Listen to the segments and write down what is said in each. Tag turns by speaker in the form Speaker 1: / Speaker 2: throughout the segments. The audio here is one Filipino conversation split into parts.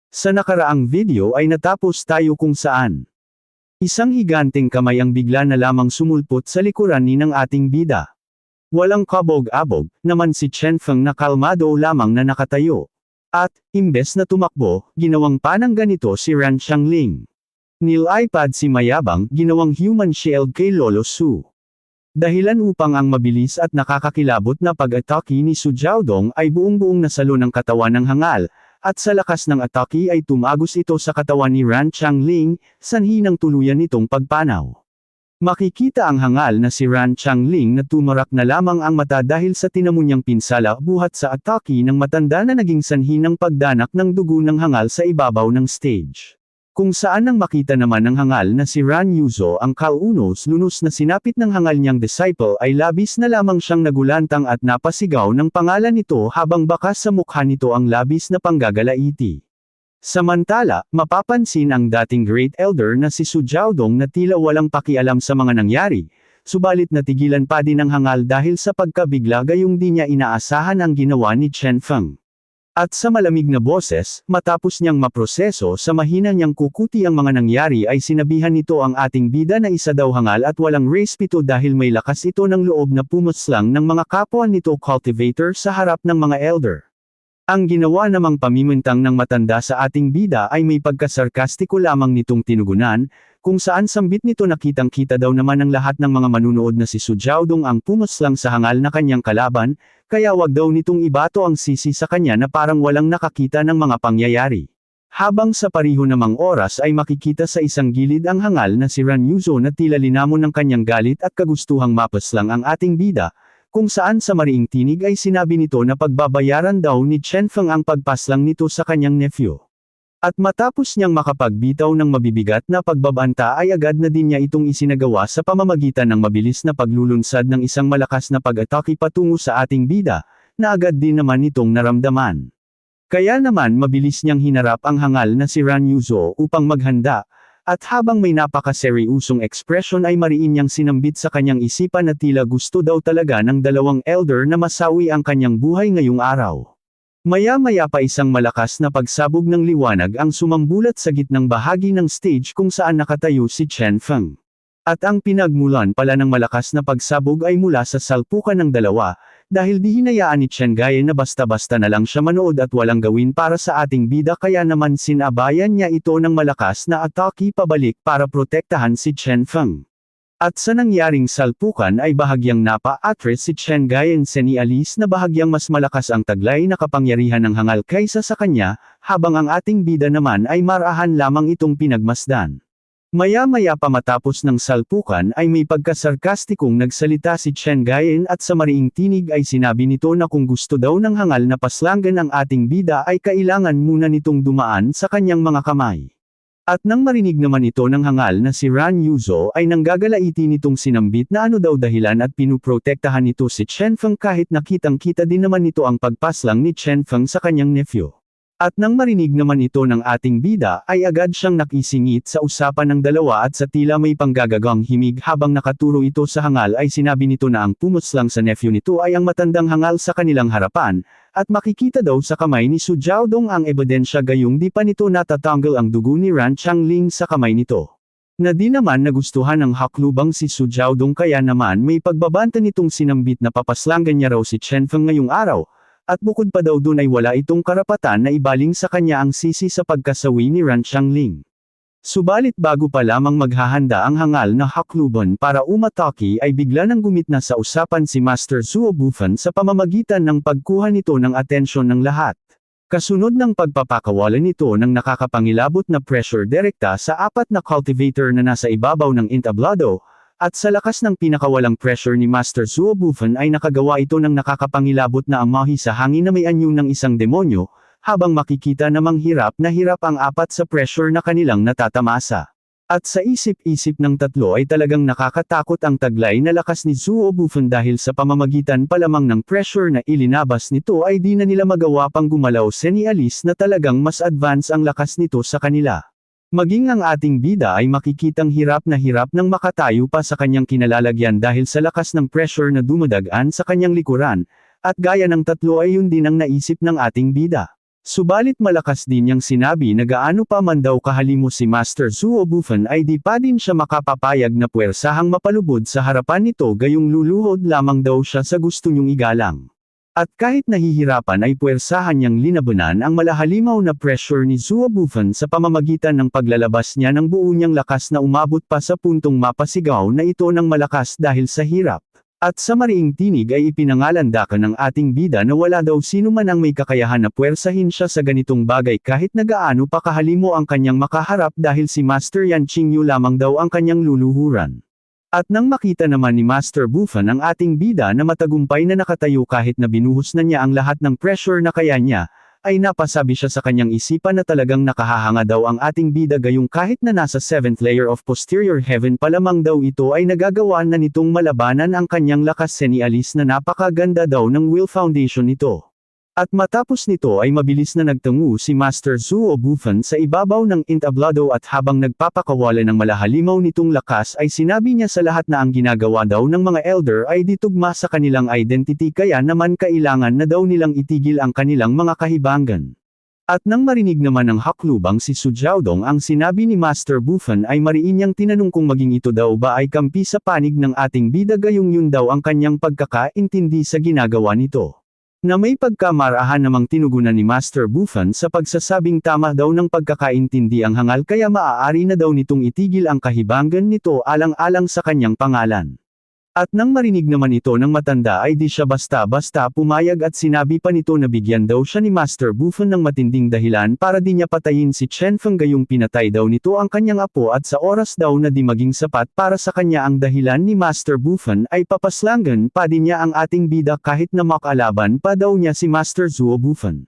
Speaker 1: Sa nakaraang video ay natapos tayo kung saan isang higanteng kamay ang bigla na lamang sumulpot sa likuran ni ng ating bida. Walang kabog-abog, naman si Chen Feng na kalmado lamang na nakatayo. At, imbes na tumakbo, ginawang panang ganito si Ran Xiangling. Nil-iPad si Mayabang, ginawang human shield kay Lolo Su. Dahilan upang ang mabilis at nakakakilabot na pag-atake ni Su Jiaodong ay buong-buong nasalo ng katawan ng hangal, at sa lakas ng atake ay tumagos ito sa katawan ni Ran Xiangling, sanhi ng tuluyan nitong pagpanaw. Makikita ang hangal na si Ran Xiangling na tumarak na lamang ang mata dahil sa tinamo niyang pinsala buhat sa atake ng matanda na naging sanhi ng pagdanak ng dugo ng hangal sa ibabaw ng stage. Kung saan nang makita naman ng hangal na si Ran Yuzo ang kaunos-lunos na sinapit ng hangal niyang disciple ay labis na lamang siyang nagulantang at napasigaw ng pangalan nito habang bakas sa mukha nito ang labis na panggagalaiti. Samantala, mapapansin ang dating Great Elder na si Su Jiaodong na tila walang pakialam sa mga nangyari, subalit natigilan pa din ang hangal dahil sa pagkabigla gayong di niya inaasahan ang ginawa ni Chen Feng. At sa malamig na boses, matapos niyang maproseso sa mahina niyang kukuti ang mga nangyari ay sinabihan nito ang ating bida na isa daw hangal at walang respeto dahil may lakas ito ng loob na pumuslang ng mga kapwa nito cultivator sa harap ng mga elder. Ang ginawa namang pamimintang ng matanda sa ating bida ay may pagkasarkastiko lamang nitong tinugunan, kung saan sambit nito nakitang-kita daw naman ng lahat ng mga manunood na si Su Jiaodong ang pumuslang sa hangal na kanyang kalaban, kaya wag daw nitong ibato ang sisi sa kanya na parang walang nakakita ng mga pangyayari. Habang sa pariho namang oras ay makikita sa isang gilid ang hangal na si Ran Yuzo na tila linamon ng kanyang galit at kagustuhang mapaslang ang ating bida, kung saan sa mariing tinig ay sinabi nito na pagbabayaran daw ni Chen Feng ang pagpaslang nito sa kanyang nephew. At matapos niyang makapagbitaw ng mabibigat na pagbabanta ay agad na din niya itong isinagawa sa pamamagitan ng mabilis na paglulunsad ng isang malakas na pag-atake patungo sa ating bida, na agad din naman itong naramdaman. Kaya naman mabilis niyang hinarap ang hangal na si Ran Yuzo upang maghanda, at habang may napakaseryusong ekspresyon ay mariin niyang sinambit sa kanyang isipan na tila gusto daw talaga ng dalawang elder na masawi ang kanyang buhay ngayong araw. Maya-maya pa isang malakas na pagsabog ng liwanag ang sumambulat sa gitnang bahagi ng stage kung saan nakatayo si Chen Feng. At ang pinagmulan pala ng malakas na pagsabog ay mula sa salpukan ng dalawa, dahil di hinayaan ni Chen Gaye na basta-basta na lang siya manood at walang gawin para sa ating bida kaya naman sinabayan niya ito ng malakas na atake pabalik para protektahan si Chen Feng. At sa nangyaring salpukan ay bahagyang napa-atras si Chen Gaye senialis na bahagyang mas malakas ang taglay na kapangyarihan ng hangal kaysa sa kanya, habang ang ating bida naman ay marahan lamang itong pinagmasdan. Maya-maya pa matapos ng salpukan ay may pagkasarkastikong nagsalita si Chen Gayen at sa mariing tinig ay sinabi nito na kung gusto daw ng hangal na paslangan ang ating bida ay kailangan muna nitong dumaan sa kanyang mga kamay. At nang marinig naman ito ng hangal na si Ran Yuzo ay nanggagalaiti nitong sinambit na ano daw dahilan at pinuprotektahan nito si Chen Feng kahit nakitang-kita din naman nito ang pagpaslang ni Chen Feng sa kanyang nephew. At nang marinig naman ito ng ating bida ay agad siyang nakisingit sa usapan ng dalawa at sa tila may panggagagang himig habang nakaturo ito sa hangal ay sinabi nito na ang pumuslang sa nephew nito ay ang matandang hangal sa kanilang harapan, at makikita daw sa kamay ni Su Jiaodong ang ebidensya gayong di pa nito natatanggal ang dugo ni Ran Xiangling sa kamay nito. Na di naman nagustuhan ng haklubang si Su Jiaodong kaya naman may pagbabanta nitong sinambit na papaslangan niya raw si Chen Feng ngayong araw. At bukod pa daw dun ay wala itong karapatan na ibaling sa kanya ang sisi sa pagkasawi ni Ran Xiangling. Subalit bago pa lamang maghahanda ang hangal na hakluban para umatake ay bigla nang gumitna sa usapan si Master Zuo Bufan sa pamamagitan ng pagkuha nito ng atensyon ng lahat. Kasunod ng pagpapakawalan nito ng nakakapangilabot na pressure direkta sa apat na cultivator na nasa ibabaw ng entablado, at sa lakas ng pinakawalang pressure ni Master Zuo Bufan ay nakagawa ito ng nakakapangilabot na amahi sa hangin na may anyo ng isang demonyo, habang makikita namang hirap ang apat sa pressure na kanilang natatamasa. At sa isip-isip ng tatlo ay talagang nakakatakot ang taglay na lakas ni Zuo Bufan dahil sa pamamagitan pa lamang ng pressure na ilinabas nito ay di na nila magawa pang gumalaw senialis na talagang mas advance ang lakas nito sa kanila. Maging ang ating bida ay makikitang hirap nang makatayo pa sa kanyang kinalalagyan dahil sa lakas ng pressure na dumadagaan sa kanyang likuran, at gaya ng tatlo ay yun din ang naisip ng ating bida. Subalit malakas din niyang sinabi na gaano pa man daw kahalimo si Master Zuo Bufan ay di pa din siya makapapayag na puwersahang mapalubod sa harapan nito gayong luluhod lamang daw siya sa gusto niyong igalang. At kahit nahihirapan ay puwersahan niyang linabanan ang malahalimaw na pressure ni Zuo Bufan sa pamamagitan ng paglalabas niya ng buo niyang lakas na umabot pa sa puntong mapasigaw na ito ng malakas dahil sa hirap. At sa mariing tinig ay ipinangalandakan ng ating bida na wala daw sino man ang may kakayahan na puwersahin siya sa ganitong bagay kahit na gaano pa kahalimo ang kanyang makaharap dahil si Master Yan Qingyu lamang daw ang kanyang luluhuran. At nang makita naman ni Master Bufan ang ating bida na matagumpay na nakatayo kahit na binuhos na niya ang lahat ng pressure na kaya niya, ay napasabi siya sa kanyang isipan na talagang nakahahanga daw ang ating bida gayong kahit na nasa 7th layer of posterior heaven pa lamang daw ito ay nagagawa na nitong malabanan ang kanyang lakas senialis na napakaganda daw ng will foundation nito. At matapos nito ay mabilis na nagtungo si Master Zuo Bufan sa ibabaw ng entablado at habang nagpapakawala ng malahalimaw nitong lakas ay sinabi niya sa lahat na ang ginagawa daw ng mga elder ay ditugma sa kanilang identity kaya naman kailangan na daw nilang itigil ang kanilang mga kahibangan. At nang marinig naman ng haklubang si Su Jiaodong ang sinabi ni Master Bufan ay mariin niyang tinanong kung maging ito daw ba ay kampi sa panig ng ating bida gayong yun daw ang kanyang pagkakaintindi sa ginagawa nito. Na may pagkamarahan namang tinugunan ni Master Bufan sa pagsasabing tama daw ng pagkakaintindi ang hangal kaya maaari na daw nitong itigil ang kahibangan nito alang-alang sa kanyang pangalan. At nang marinig naman ito ng matanda ay di siya basta-basta pumayag at sinabi pa nito na bigyan daw siya ni Master Bufan ng matinding dahilan para di niya patayin si Chen Feng gayong pinatay daw nito ang kanyang apo at sa oras daw na di maging sapat para sa kanya ang dahilan ni Master Bufan ay papaslangan pa din niya ang ating bida kahit na makalaban pa daw niya si Master Zuo Bufan.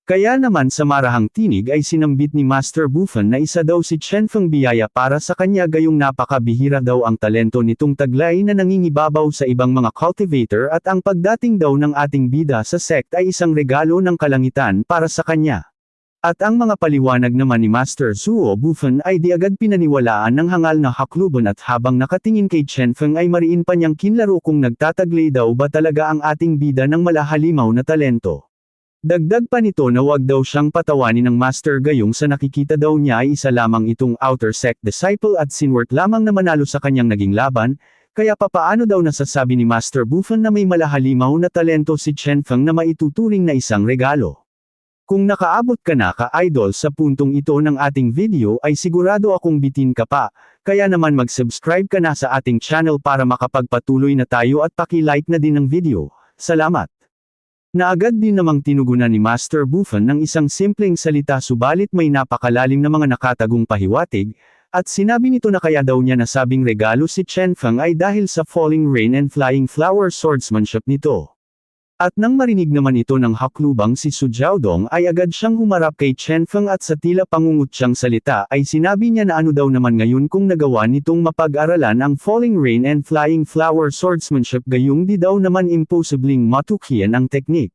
Speaker 1: Kaya naman sa marahang tinig ay sinambit ni Master Bufan na isa daw si Chen Feng biyaya para sa kanya gayong napakabihira daw ang talento nitong taglay na nangingibabaw sa ibang mga cultivator at ang pagdating daw ng ating bida sa sect ay isang regalo ng kalangitan para sa kanya. At ang mga paliwanag naman ni Master Zuo Bufan ay di agad pinaniwalaan ng hangal na hakluban at habang nakatingin kay Chen Feng ay mariin pa niyang kinlaro kung nagtataglay daw ba talaga ang ating bida ng malahalimaw na talento. Dagdag pa nito na wag daw siyang patawanin ng Master gayong sa nakikita daw niya ay isa lamang itong outer sect disciple at sinwert lamang na manalo sa kanyang naging laban, kaya papaano daw nasasabi ni Master Bufan na may malahalimaw na talento si Chen Feng na maituturing na isang regalo. Kung nakaabot ka na ka-idol sa puntong ito ng ating video ay sigurado akong bitin ka pa, kaya naman mag-subscribe ka na sa ating channel para makapagpatuloy na tayo at paki-like na din ang video. Salamat! Naagad din namang tinugunan ni Master Bufan ng isang simpleng salita subalit may napakalalim na mga nakatagong pahiwatig, at sinabi nito na kaya daw niya nasabing regalo si Chen Feng ay dahil sa falling rain and flying flower swordsmanship nito. At nang marinig naman ito ng haklubang si Su Jiaodong ay agad siyang humarap kay Chen Feng at sa tila pangungutyang salita ay sinabi niya na ano daw naman ngayon kung nagawa nitong mapag-aralan ang falling rain and flying flower swordsmanship gayong di daw naman imposibling matukhian ang teknik.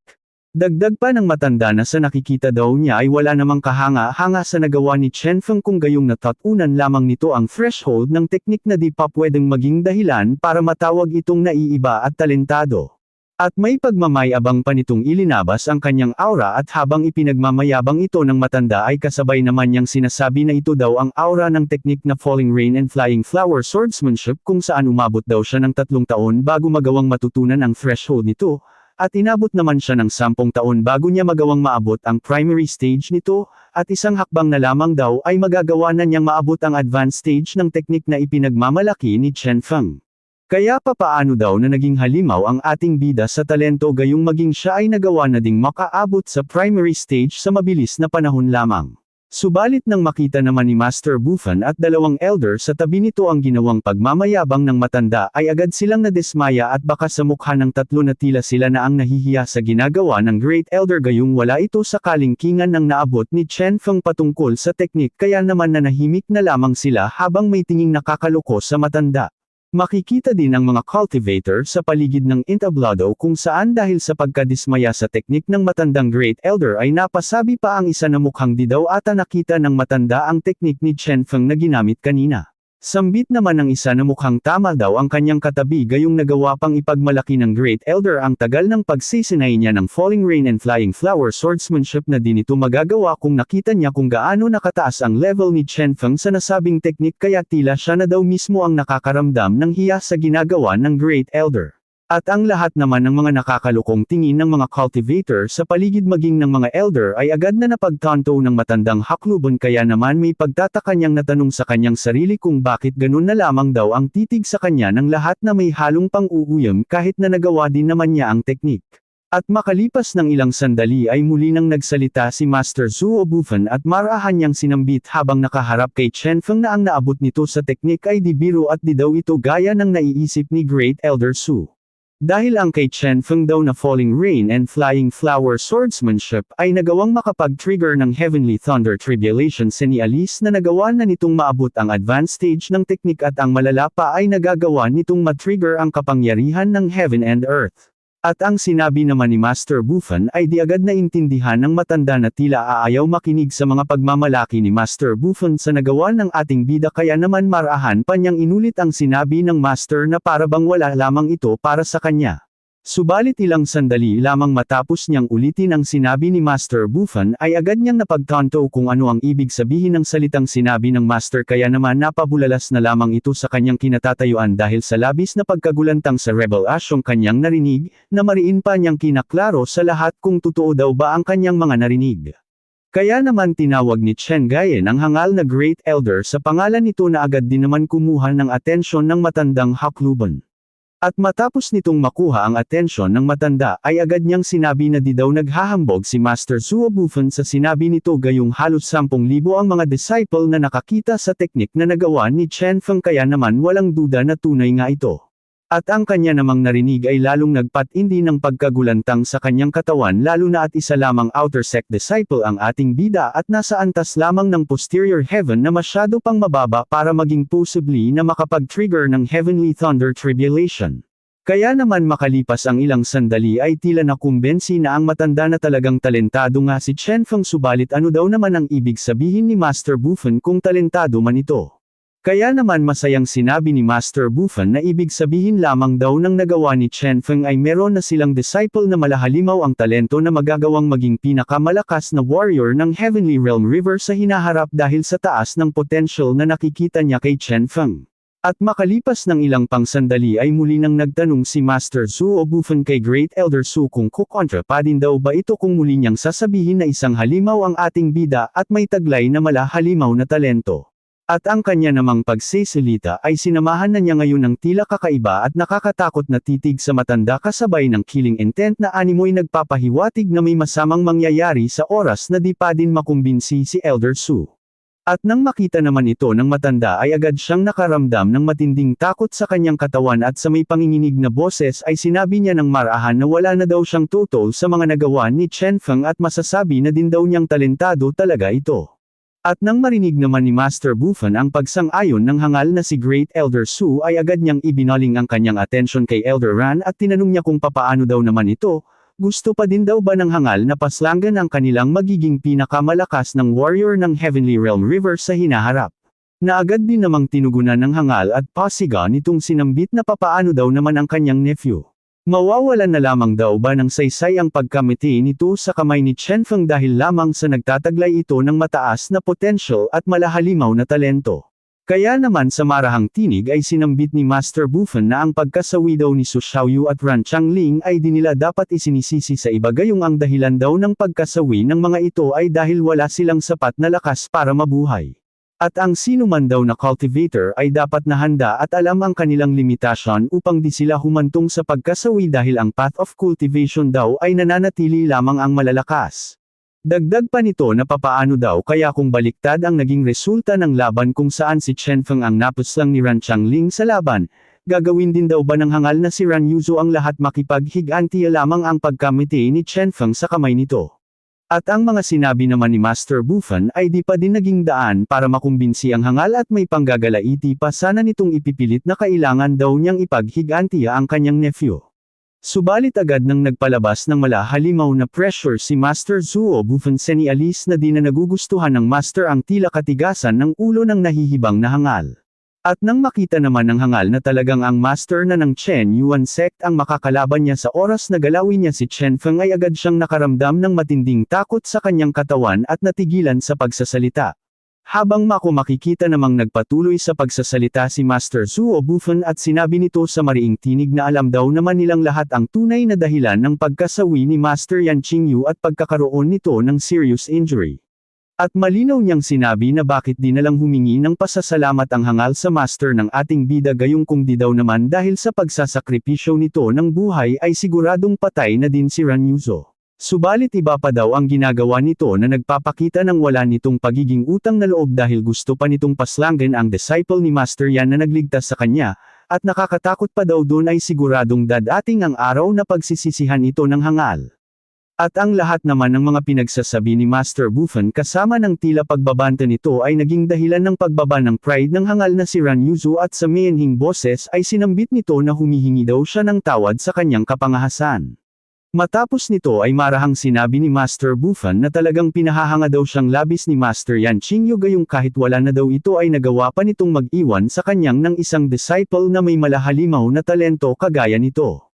Speaker 1: Dagdag pa ng matanda na sa nakikita daw niya ay wala namang kahanga-hanga sa nagawa ni Chen Feng kung gayong natatunan lamang nito ang threshold ng teknik na di pa pwedeng maging dahilan para matawag itong naiiba at talentado. At may pagmamayabang pa nitong ilinabas ang kanyang aura at habang ipinagmamayabang ito ng matanda ay kasabay naman niyang sinasabi na ito daw ang aura ng teknik na falling rain and flying flower swordsmanship kung saan umabot daw siya ng 3 taon bago magawang matutunan ang threshold nito, at inabot naman siya ng 10 taon bago niya magawang maabot ang primary stage nito, at isang hakbang na lamang daw ay magagawa na niyang maabot ang advanced stage ng teknik na ipinagmamalaki ni Chen Feng. Kaya papaano daw na naging halimaw ang ating bida sa talento gayong maging siya ay nagawa na ding makaabot sa primary stage sa mabilis na panahon lamang. Subalit nang makita naman ni Master Bufan at dalawang elder sa tabi nito ang ginawang pagmamayabang ng matanda ay agad silang nadismaya at baka sa mukha ng tatlo na tila sila na ang nahihiya sa ginagawa ng Great Elder gayong wala ito sa kalingkingan ng naabot ni Chen Feng patungkol sa teknik kaya naman nanahimik na lamang sila habang may tinging nakakaloko sa matanda. Makikita din ang mga cultivator sa paligid ng entablado kung saan dahil sa pagkadismaya sa teknik ng matandang Great Elder ay napasabi pa ang isa na mukhang di daw ata nakita ng matanda ang teknik ni Chen Feng na ginamit kanina. Sambit naman ng isa na mukhang tama daw ang kanyang katabi gayong nagawa pang ipagmalaki ng Great Elder ang tagal ng pagsisinay niya ng Falling Rain and Flying Flower swordsmanship na di nito magagawa kung nakita niya kung gaano nakataas ang level ni Chen Feng sa nasabing teknik kaya tila siya na daw mismo ang nakakaramdam ng hiya sa ginagawa ng Great Elder. At ang lahat naman ng mga nakakalukong tingin ng mga cultivator sa paligid maging ng mga elder ay agad na napagtanto ng matandang Hakluban kaya naman may pagtataka niyang natanong sa kanyang sarili kung bakit ganun na lamang daw ang titig sa kanya ng lahat na may halong pang-uuyam kahit na nagawa din naman niya ang teknik. At makalipas ng ilang sandali ay muli nang nagsalita si Master Zuo Bufan at marahan niyang sinambit habang nakaharap kay Chen Feng na ang naabot nito sa teknik ay di biro at di daw ito gaya ng naiisip ni Great Elder Su. Dahil ang kay Chen Feng daw na Falling Rain and Flying Flower swordsmanship ay nagawang makapag-trigger ng Heavenly Thunder Tribulation Senialis na nagawa na nitong maabot ang advanced stage ng teknik at ang malala pa ay nagagawa nitong matrigger ang kapangyarihan ng Heaven and Earth. At ang sinabi naman ni Master Bufan ay di agad na intindihan ng matanda na tila aayaw makinig sa mga pagmamalaki ni Master Bufan sa nagawa ng ating bida kaya naman marahan pa niyang inulit ang sinabi ng Master na para bang wala lamang ito para sa kanya. Subalit ilang sandali lamang matapos niyang ulitin ang sinabi ni Master Bufan ay agad niyang napagtanto kung ano ang ibig sabihin ng salitang sinabi ng Master kaya naman napabulalas na lamang ito sa kanyang kinatatayuan dahil sa labis na pagkagulantang sa rebel asyong kanyang narinig, na mariin pa niyang kinaklaro sa lahat kung totoo daw ba ang kanyang mga narinig. Kaya naman tinawag ni Chen Gayen ang hangal na Great Elder sa pangalan nito na agad din naman kumuha ng atensyon ng matandang Hakluban. At matapos nitong makuha ang atensyon ng matanda ay agad niyang sinabi na di daw naghahambog si Master Zuo Bufan sa sinabi nito gayong halos 10,000 ang mga disciple na nakakita sa teknik na nagawa ni Chen Feng kaya naman walang duda na tunay nga ito. At ang kanya namang narinig ay lalong nagpatindi ng pagkagulantang sa kanyang katawan lalo na at isa lamang outer sect disciple ang ating bida at nasa antas lamang ng posterior heaven na masyado pang mababa para maging possibly na makapag-trigger ng Heavenly Thunder Tribulation. Kaya naman makalipas ang ilang sandali ay tila nakumbensi na ang matanda na talagang talentado nga si Chen Feng subalit ano daw naman ang ibig sabihin ni Master Bufan kung talentado man ito. Kaya naman masayang sinabi ni Master Bufan na ibig sabihin lamang daw ng nagawa ni Chen Feng ay meron na silang disciple na malahalimaw ang talento na magagawang maging pinakamalakas na warrior ng Heavenly Realm River sa hinaharap dahil sa taas ng potential na nakikita niya kay Chen Feng. At makalipas ng ilang pang sandali ay muli nang nagtanong si Master Zuo Bufan kay Great Elder Su kung kukontra pa din daw ba ito kung muli niyang sasabihin na isang halimaw ang ating bida at may taglay na malahalimaw na talento. At ang kanya namang pagsisilita ay sinamahan na niya ngayon ng tila kakaiba at nakakatakot na titig sa matanda kasabay ng killing intent na animoy nagpapahiwatig na may masamang mangyayari sa oras na di pa din makumbinsi si Elder Su. At nang makita naman ito ng matanda ay agad siyang nakaramdam ng matinding takot sa kanyang katawan at sa may panginginig na boses ay sinabi niya ng marahan na wala na daw siyang tutol sa mga nagawa ni Chen Feng at masasabi na din daw niyang talentado talaga ito. At nang marinig naman ni Master Bufan ang pagsang-ayon ng hangal na si Great Elder Su ay agad niyang ibinaling ang kanyang atensyon kay Elder Ran at tinanong niya kung papaano daw naman ito, gusto pa din daw ba ng hangal na paslangan ang kanilang magiging pinakamalakas ng warrior ng Heavenly Realm River sa hinaharap. Na agad din namang tinugunan ng hangal at pasiga nitong sinambit na papaano daw naman ang kanyang nephew. Mawawalan na lamang daw ba ng saysay ang pagkamiti nito sa kamay ni Chen Feng dahil lamang sa nagtataglay ito ng mataas na potential at malahalimaw na talento. Kaya naman sa marahang tinig ay sinambit ni Master Bufan na ang pagkasawi daw ni Su Xiaoyu at Ran Changling ay di nila dapat isinisisi sa iba gayong ang dahilan daw ng pagkasawi ng mga ito ay dahil wala silang sapat na lakas para mabuhay. At ang sino man daw na cultivator ay dapat na handa at alam ang kanilang limitasyon upang di sila humantong sa pagkasawi dahil ang path of cultivation daw ay nananatili lamang ang malalakas. Dagdag pa nito na papaano daw kaya kung baliktad ang naging resulta ng laban kung saan si Chen Feng ang napuslang ni Ran Changling sa laban, gagawin din daw ba ng hangal na si Ran Yuzo ang lahat makipaghigantiya lamang ang pagkamiti ni Chen Feng sa kamay nito. At ang mga sinabi naman ni Master Bufan ay di pa din naging daan para makumbinsi ang hangal at may panggagalaiti pa sana nitong ipipilit na kailangan daw niyang ipaghigantiya ang kanyang nephew. Subalit agad nang nagpalabas ng malahalimaw na pressure si Master Zuo Bufan senialis na di na nagugustuhan ng Master ang tila katigasan ng ulo ng nahihibang na hangal. At nang makita naman ng hangal na talagang ang master na ng Chen Yuan sect ang makakalaban niya sa oras na galawin niya si Chen Feng ay agad siyang nakaramdam ng matinding takot sa kanyang katawan at natigilan sa pagsasalita. Habang makikita namang nagpatuloy sa pagsasalita si Master Zuo Bufan at sinabi nito sa mariing tinig na alam daw naman nilang lahat ang tunay na dahilan ng pagkasawi ni Master Yan Qingyu at pagkakaroon nito ng serious injury. At malinaw niyang sinabi na bakit di nalang humingi ng pasasalamat ang hangal sa master ng ating bida gayong kung di daw naman dahil sa pagsasakripisyo nito ng buhay ay siguradong patay na din si Ranyuzo. Subalit iba pa daw ang ginagawa nito na nagpapakita ng wala nitong pagiging utang na loob dahil gusto pa nitong paslangin ang disciple ni Master Yan na nagligtas sa kanya, at nakakatakot pa daw doon ay siguradong dadating ang araw na pagsisisihan ito ng hangal. At ang lahat naman ng mga pinagsasabi ni Master Bufan kasama ng tila pagbabanta nito ay naging dahilan ng pagbaba ng pride ng hangal na si Ranyuzo at sa miyanhing boses ay sinambit nito na humihingi daw siya ng tawad sa kanyang kapangahasan. Matapos nito ay marahang sinabi ni Master Bufan na talagang pinahahanga daw siyang labis ni Master Yan Qingyu gayong kahit wala na daw ito ay nagawa pa nitong mag-iwan sa kanyang ng isang disciple na may malahalimaw na talento kagaya nito.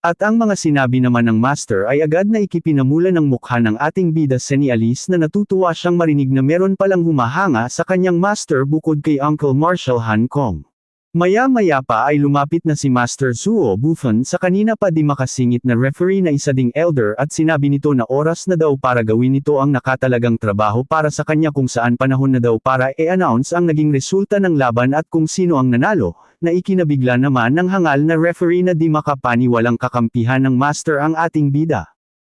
Speaker 1: At ang mga sinabi naman ng Master ay agad na ikipinamula ng mukha ng ating bida si Alice na natutuwa siyang marinig na meron palang humahanga sa kanyang Master bukod kay Uncle Marshall Han Kong. Maya-maya pa ay lumapit na si Master Zuo Bufan sa kanina pa di makasingit na referee na isa ding elder at sinabi nito na oras na daw para gawin nito ang nakatalagang trabaho para sa kanya kung saan panahon na daw para i-announce ang naging resulta ng laban at kung sino ang nanalo, na ikinabigla naman ng hangal na referee na di makapaniwalang kakampihan ng Master ang ating bida.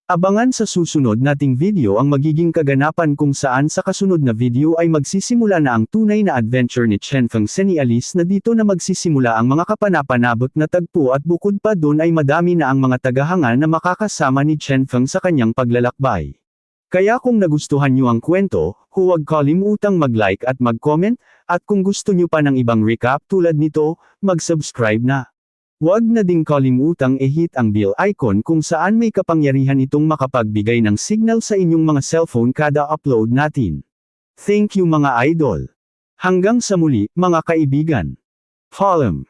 Speaker 1: Abangan sa susunod nating video ang magiging kaganapan kung saan sa kasunod na video ay magsisimula na ang tunay na adventure ni Chen Feng ni Alice na dito na magsisimula ang mga kapanapanabot na tagpo at bukod pa dun ay madami na ang mga tagahanga na makakasama ni Chen Feng sa kanyang paglalakbay. Kaya kung nagustuhan nyo ang kwento, huwag kalimutang mag-like at mag-comment, at kung gusto nyo pa ng ibang recap tulad nito, mag-subscribe na. Huwag na ding kalimutang i-hit ang bell icon kung saan may kapangyarihan itong makapagbigay ng signal sa inyong mga cellphone kada upload natin. Thank you mga idol. Hanggang sa muli, mga kaibigan. Paalam.